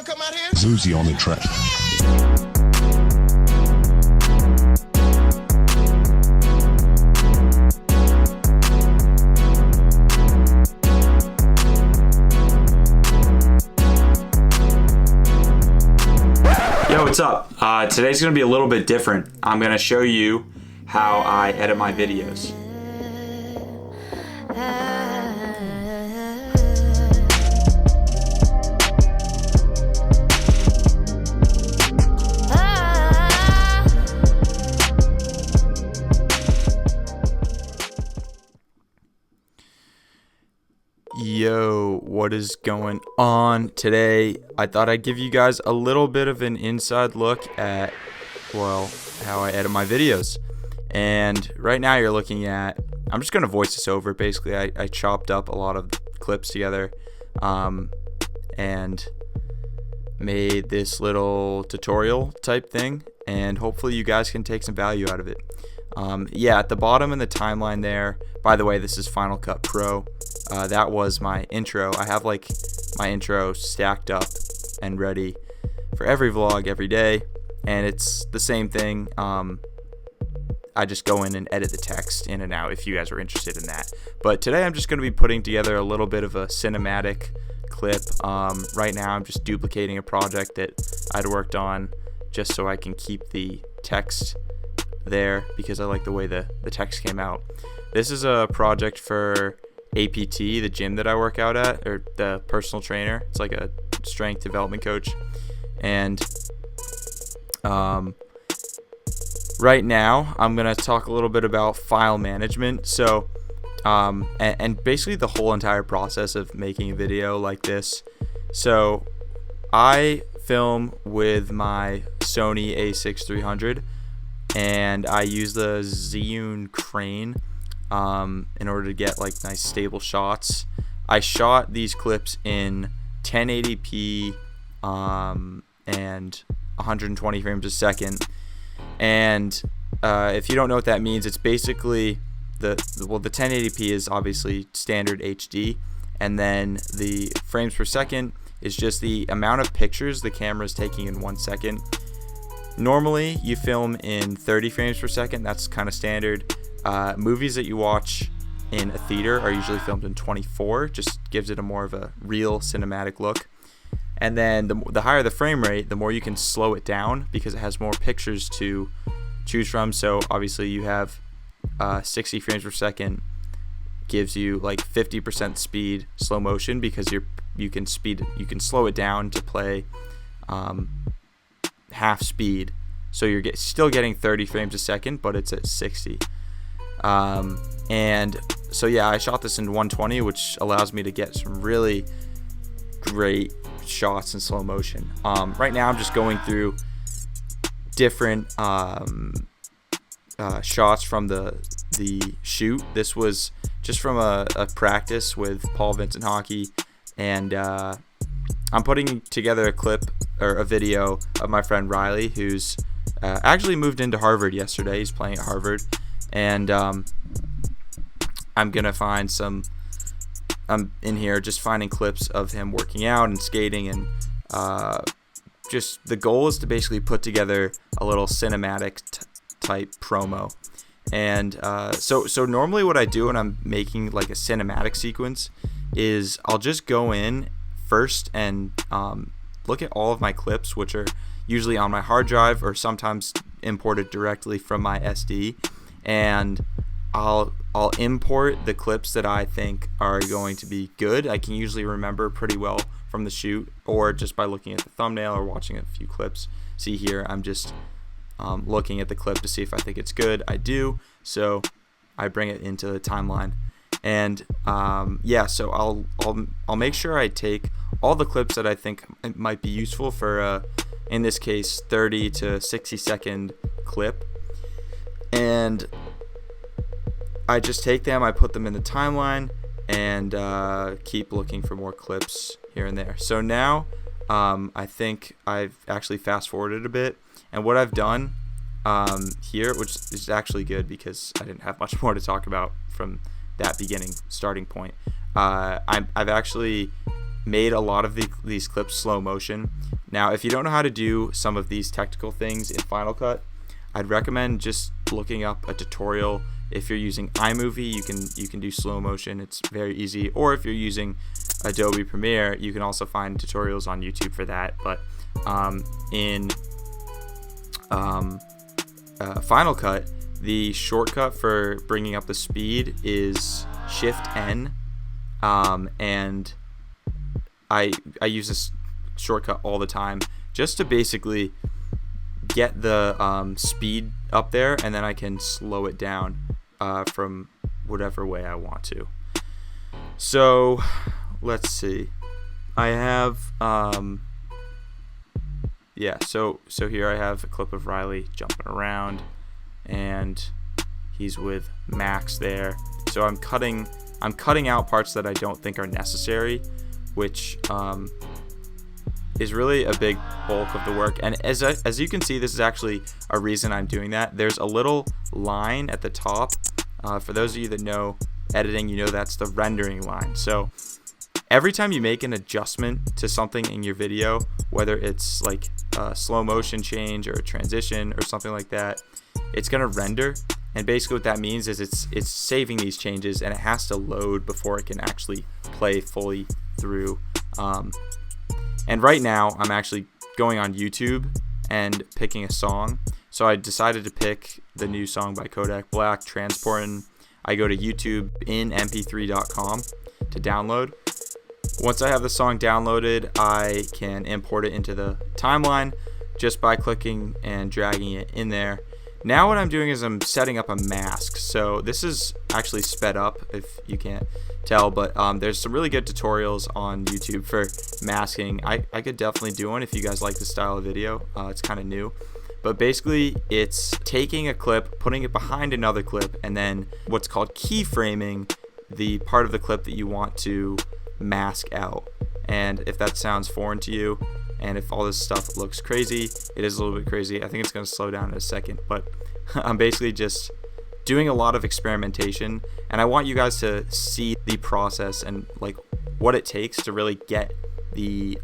wanna come out here? Zuzi on the track. Yo, what's up? Today's gonna be a little bit different. I'm gonna show you how I edit my videos. Yo, what is going on today? I thought I'd give you guys a little bit of an inside look at, well, how I edit my videos. And right now you're looking at, I'm just going to voice this over. Basically, I chopped up a lot of clips together and made this little tutorial type thing. And hopefully you guys can take some value out of it. Yeah, at the bottom in the timeline there, by the way, this is Final Cut Pro. That was my intro. I have like my intro stacked up and ready for every vlog every day, and it's the same thing. I just go in and edit the text in and out if you guys are interested in that. But today I'm just going to be putting together a little bit of a cinematic clip. Right now I'm just duplicating a project that I'd worked on just so I can keep the text there because I like the way the text came out. This is a project for APT, the gym that I work out at, or the personal trainer. It's like a strength development coach. And right now I'm gonna talk a little bit about file management. So and basically the whole entire process of making a video like this. So I film with my Sony a6-300 and I use the Zhiyun crane in order to get like nice stable shots. I shot these clips in 1080p and 120 frames a second. And if you don't know what that means, it's basically the 1080p is obviously standard HD, and then the frames per second is just the amount of pictures the camera is taking in 1 second. Normally you film in 30 frames per second. That's kind of standard. Movies that you watch in a theater are usually filmed in 24, just gives it a more of a real cinematic look. And then the higher the frame rate, the more you can slow it down because it has more pictures to choose from. So obviously you have 60 frames per second gives you like 50% speed slow motion because you can slow it down to play half speed. So you're still getting 30 frames a second, but it's at 60. And so yeah, I shot this in 120, which allows me to get some really great shots in slow motion. Right now I'm just going through different shots from the shoot. This was just from a practice with Paul Vincent Hockey, and I'm putting together a clip or a video of my friend Riley, who's actually moved into Harvard yesterday. He's playing at Harvard. And I'm gonna find I'm in here just finding clips of him working out and skating, and just the goal is to basically put together a little cinematic type promo. And so normally what I do when I'm making like a cinematic sequence is I'll just go in first and look at all of my clips, which are usually on my hard drive or sometimes imported directly from my SD. And I'll import the clips that I think are going to be good. I can usually remember pretty well from the shoot or just by looking at the thumbnail or watching a few clips. See here, I'm just looking at the clip to see if I think it's good. I do, so I bring it into the timeline. And yeah, so I'll make sure I take all the clips that I think might be useful for in this case 30 to 60 second clip. And I just take them, I put them in the timeline, and keep looking for more clips here and there. So now I think I've actually fast forwarded a bit, and what I've done here, which is actually good because I didn't have much more to talk about from that beginning starting point, I've actually made a lot of these clips slow motion. Now, if you don't know how to do some of these technical things in Final Cut, I'd recommend just looking up a tutorial. If you're using iMovie, you can do slow motion. It's very easy. Or if you're using Adobe Premiere, you can also find tutorials on YouTube for that. But in Final Cut, the shortcut for bringing up the speed is Shift N, and I use this shortcut all the time just to basically get the speed up there, and then I can slow it down from whatever way I want to. So let's see. I have so here I have a clip of Riley jumping around, and he's with Max there. So I'm cutting out parts that I don't think are necessary, which is really a big bulk of the work. And as you can see, this is actually a reason I'm doing that. There's a little line at the top. For those of you that know editing, you know that's the rendering line. So every time you make an adjustment to something in your video, whether it's like a slow motion change or a transition or something like that, it's gonna render. And basically what that means is it's saving these changes, and it has to load before it can actually play fully through. And right now I'm actually going on YouTube and picking a song. So I decided to pick the new song by Kodak Black, Transportin'. I go to YouTube in mp3.com to download. Once I have the song downloaded, I can import it into the timeline just by clicking and dragging it in there. Now what I'm doing is I'm setting up a mask. So this is actually sped up if you can't tell, but there's some really good tutorials on YouTube for masking. I could definitely do one if you guys like this style of video. It's kind of new. But basically it's taking a clip, putting it behind another clip, and then what's called keyframing the part of the clip that you want to mask out. And if that sounds foreign to you, and if all this stuff looks crazy, it is a little bit crazy. I think it's going to slow down in a second, but I'm basically just doing a lot of experimentation, and I want you guys to see the process and like what it takes to really get the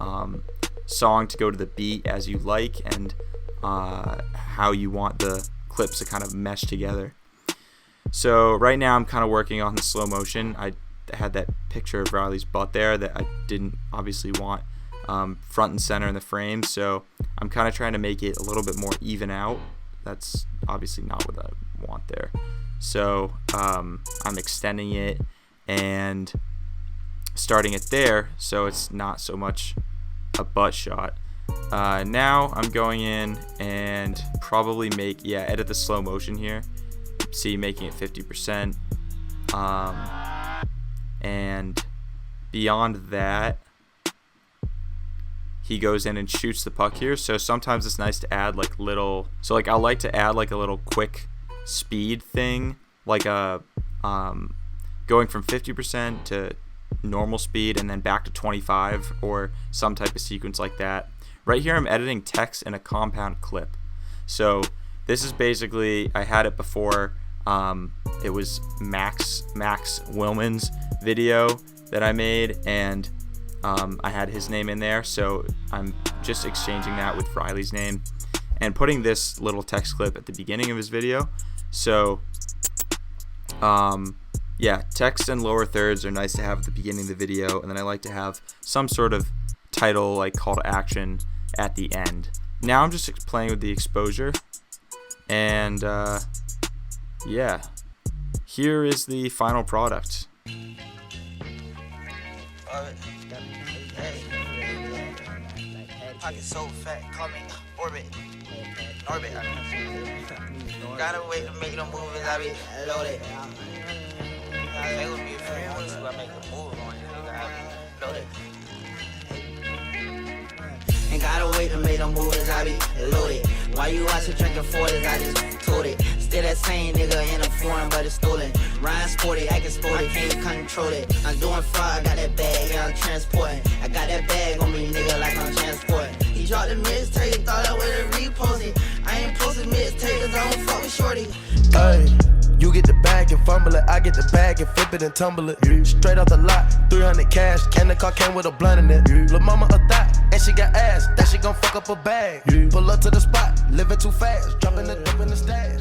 song to go to the beat as you like, and how you want the clips to kind of mesh together. So right now I'm kind of working on the slow motion. I had that picture of Riley's butt there that I didn't obviously want front and center in the frame, so I'm kind of trying to make it a little bit more even out. That's obviously not what I want there. So I'm extending it and starting it there so it's not so much a butt shot. Now I'm going in and probably edit the slow motion here. See, making it 50%. And beyond that, he goes in and shoots the puck here. So sometimes it's nice to add like little, so like I like to add like a little quick speed thing, like a going from 50% to normal speed and then back to 25, or some type of sequence like that. Right here I'm editing text in a compound clip. So this is basically, I had it before, it was Max Willman's video that I made, and I had his name in there, so I'm just exchanging that with Riley's name and putting this little text clip at the beginning of his video. So yeah, text and lower thirds are nice to have at the beginning of the video, and then I like to have some sort of title, like call to action, at the end. Now I'm just playing with the exposure, and yeah, here is the final product. Pocket so fat, call me Orbit. Orbit. Gotta wait to make them movies, I be loaded. They would be a few months if I make a move on you, I be loaded. Ain't gotta wait to make them movies, I be loaded. Why you watching drinking 40s, I just told it. Still that same nigga in a foreign, but it's stolen. Ryan sporty, acting sporty, can't control it. I'm doing fraud, got that bag, yeah, I'm transporting. I got that bag on me, nigga, like I'm transporting. He dropped the mixtape, thought I would've reposted. I ain't posted mixtape, cause I don't fuck with shorty. Ay, you get the bag and fumble it. I get the bag and flip it and tumble it. Straight off the lot, 300 cash. Can the car came with a blunt in it. Lil' mama a thot, and she got ass. That she gon' fuck up a bag. Pull up to the spot, living too fast. Dropping the dope in the stash.